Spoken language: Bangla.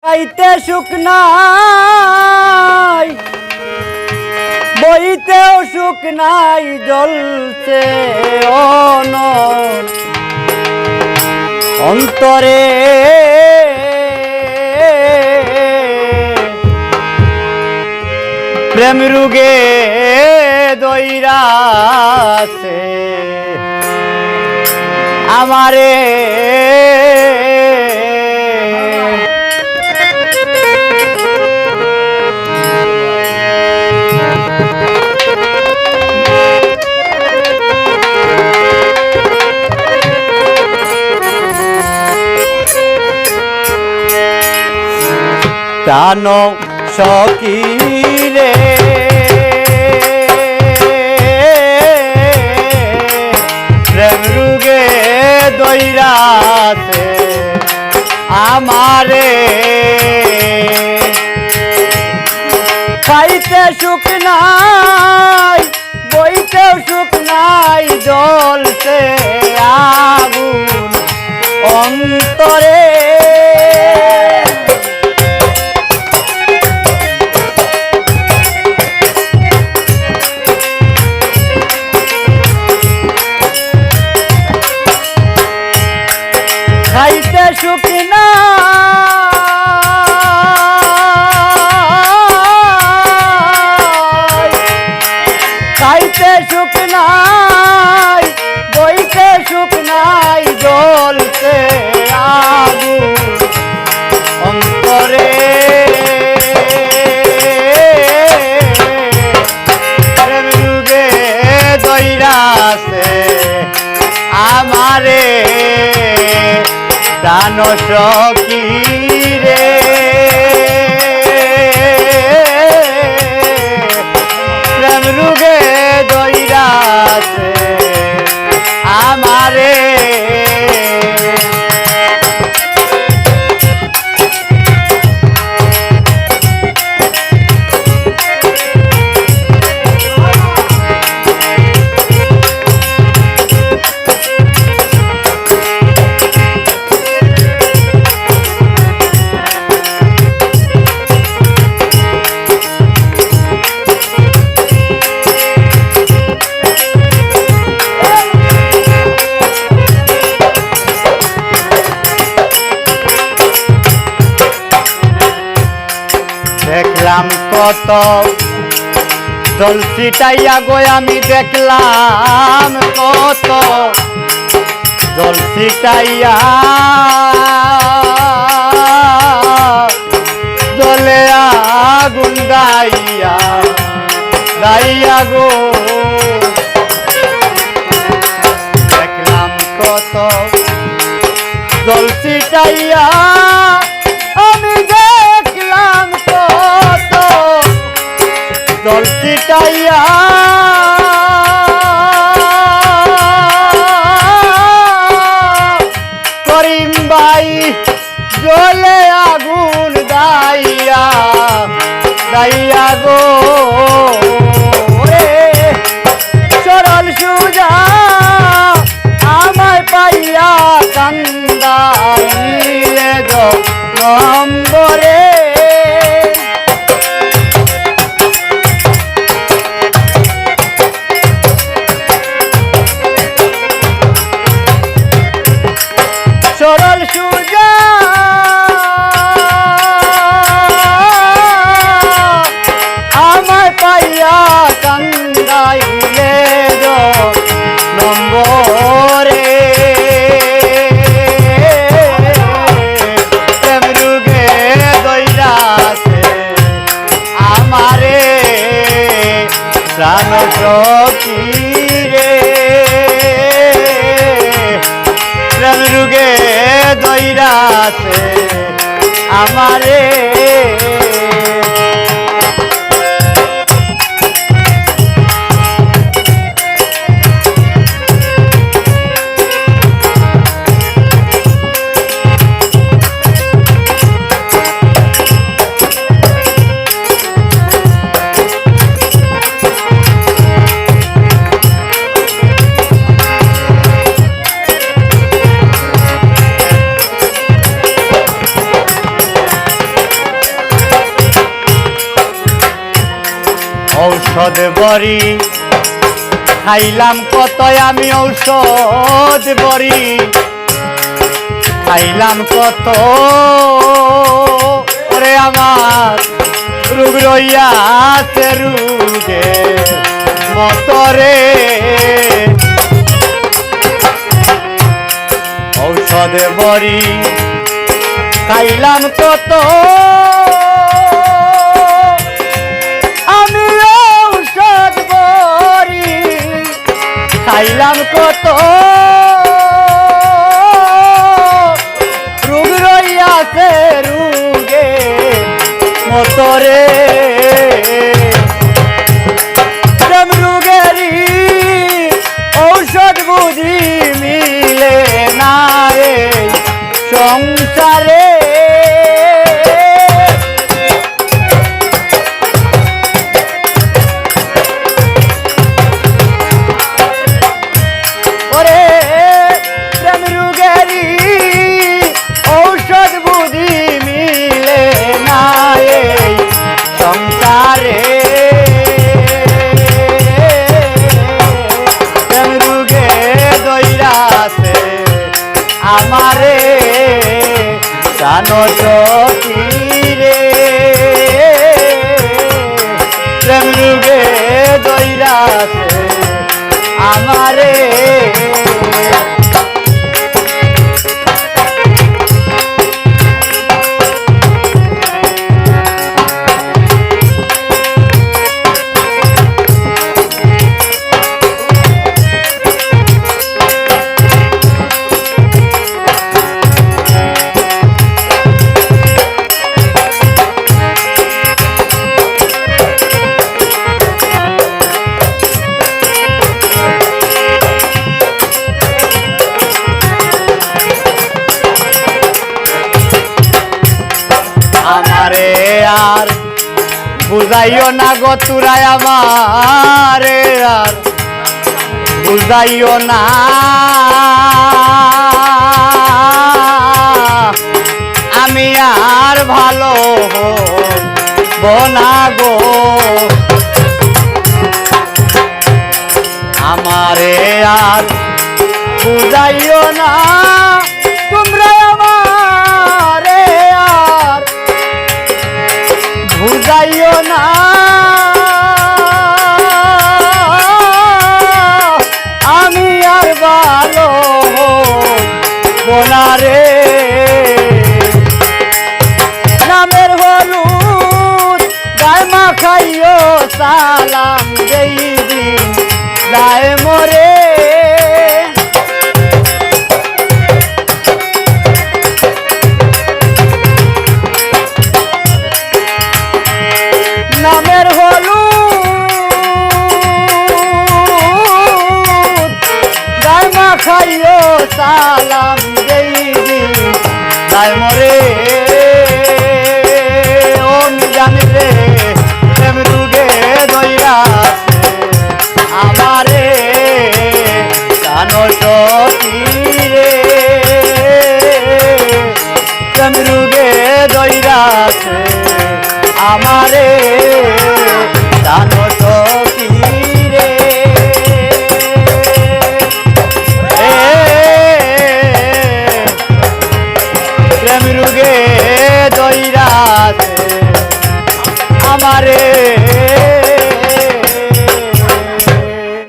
গাইতে সুখ নাই, বইতেও সুখ নাই, জ্বলছে অন্তরে। প্রেম রুগে দইরাছে আমারে, প্রাণ সখী রে প্রেম রুগে দইরাছে আমারে, খাইতে সুখ নাই, বইতেও সুখ নাই, জ্বলছে আগুন অন্তরে। খাইতে সুখ নাই, খাইতে সুখ নাই, বইতে সুখ নাই, জ্বলছে আগুন অন্তরে। প্রেম রুগে দইরাছে আমারে, প্রাণ সখী রে প্রেম রুগে দইরাছে আমারে। দেখলাম কত জল ছিটাইয়া গো, আমি দেখলাম কত জল ছিটাইয়া, জলে আগুন দাইয়া দাইয়া গো। দেখলাম কত জল ছিটাইয়া, আমি দেখলাম কত জল ছিটাইয়া, করিম ভাই জ্বলে আগুন দাইয়া দাইয়া গো। সরল সুজা আমায় পাইয়া কান্দাইলে নম্বরে, সরল সুজা আমায় পাইয়া কান্দাইলে নম্বরে। প্রেম রুগে দইরাছে আমারে, প্রাণ সখী রে প্রেম রুগে দইরাছে আমারে। ঔষধ বড়ি খাইলাম কত আমি ঔষধ বড়ি খাইলাম কত ওরে আমার রোগ রইয়াছে রোগে মতরে ঔষধ বড়ি খাইলাম কত আমি ঔষধ বড়ি খাইলাম কত রোগ রইয়াছে রোগে মতরে প্রেম রোগেরই ঔষধ বুঝি মিলে না রে সংসারে ওরে প্রেম রোগেরই ঔষধ বুঝি মিলে না এই সংসারে প্রেম রোগে দইরাছে আমারে জানো তো কি রে প্রেম রোগে দইরাছে আমারে আমারে আর বুঝাইও না গো তুরাই আমারে আর বুঝাইও না আমি আর ভালো হব না গো আমারে আর বুঝাইও না তোমরা আমারে আর বুঝাইও না আমি আর ভালো হব না রে নামের হলুদ গায়ে মাখাইও সালাম যেই দিন যায় মরে নামের হলুদ গায়ে মাখাইও সালাম যেই দিন যায় মরে ওম জানি রে প্রেম রোগে দইরাছে আমারে জানো তো কি রে প্রেম রোগে দইরাছে আমারে জানো তো কি রে প্রেম রোগে দইরাছে আমারে